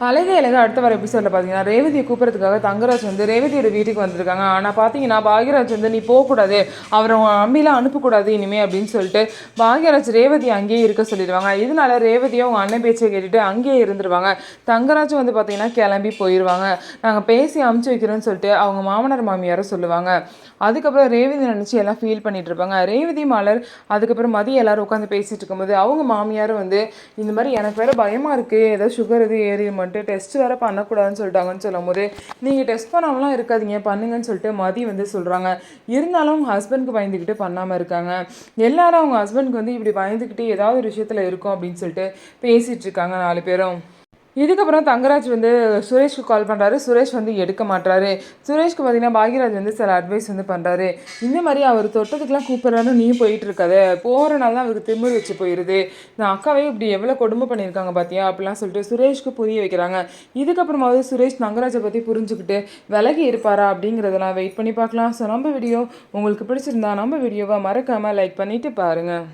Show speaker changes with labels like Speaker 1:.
Speaker 1: அழகே அழகா அடுத்த வர எபிசோடில் பார்த்தீங்கன்னா ரேவதியை கூப்பிட்றதுக்காக தங்கராஜ் வந்து ரேவதியோட வீட்டுக்கு வந்திருக்காங்க. ஆனால் பார்த்தீங்கன்னா பாக்யராஜ் வந்து நீ போகக்கூடாது, அவரை அம்பிலாம் அனுப்பக்கூடாது இனிமே அப்படின்னு சொல்லிட்டு பாக்யராஜ் ரேவதி அங்கேயே இருக்க சொல்லிடுவாங்க. இதனால ரேவதியும் அவங்க அண்ணன் பேச்சை கேட்டுட்டு அங்கேயே இருந்துருவாங்க. தங்கராஜ் வந்து பார்த்தீங்கன்னா கிளம்பி போயிடுவாங்க. நாங்கள் பேசி அமுச்சு வைக்கிறோன்னு சொல்லிட்டு அவங்க மாமனார் மாமியாரை சொல்லுவாங்க. அதுக்கப்புறம் ரேவதி நினச்சி எல்லாம் ஃபீல் பண்ணிட்டு இருப்பாங்க. ரேவதி மலர் அதுக்கப்புறம் மதியம் எல்லாரும் உட்காந்து பேசிட்டு இருக்கும்போது அவங்க மாமியாரும் வந்து இந்த மாதிரி எனக்கு வேறு பயமாக இருக்குது, ஏதோ சுகர் இது ஏறி மட்டும் டெஸ்ட் வேறு பண்ணக்கூடாதுன்னு சொல்லிட்டாங்கன்னு சொல்லும் போது நீங்கள் டெஸ்ட் பண்ணாமலாம் இருக்காதீங்க பண்ணுங்கன்னு சொல்லிட்டு மதி வந்து சொல்கிறாங்க. இருந்தாலும் அவங்க ஹஸ்பண்ட்க்கு பயந்துக்கிட்டு பண்ணாமல் இருக்காங்க. எல்லாரும் அவங்க ஹஸ்பண்ட்க்கு வந்து இப்படி பயந்துக்கிட்டு ஏதாவது ஒரு விஷயத்தில் இருக்கும் அப்படின்னு சொல்லிட்டு பேசிகிட்டு இருக்காங்க 4 பேரும். இதுக்கப்புறம் தங்கராஜ் வந்து சுரேஷ்க்கு கால் பண்ணுறாரு. சுரேஷ் வந்து எடுக்க மாட்டாரு. சுரேஷ்க்கு பார்த்தீங்கன்னா பாக்யராஜ் வந்து சில அட்வைஸ் வந்து பண்ணுறாரு. இந்த மாதிரி அவர் தொட்டதுக்கெலாம் கூப்பிட்றாரு, நீ போயிட்டு இருக்காது, போகிறனால தான் அவருக்கு திமிர் வச்சு போயிடுது, நான் அக்காவே இப்படி எவ்வளோ கொடுமை பண்ணியிருக்காங்க பார்த்தியா அப்படிலாம் சொல்லிட்டு சுரேஷ்க்கு புரிய வைக்கிறாங்க. இதுக்கப்புறமாவது சுரேஷ் தங்கராஜை பற்றி புரிஞ்சுக்கிட்டு விலகி இருப்பாரா அப்படிங்கிறதெல்லாம் வெயிட் பண்ணி பார்க்கலாம். ஸோ நம்ம வீடியோ உங்களுக்கு பிடிச்சிருந்தா நம்ம வீடியோவை மறக்காமல் லைக் பண்ணிவிட்டு பாருங்கள்.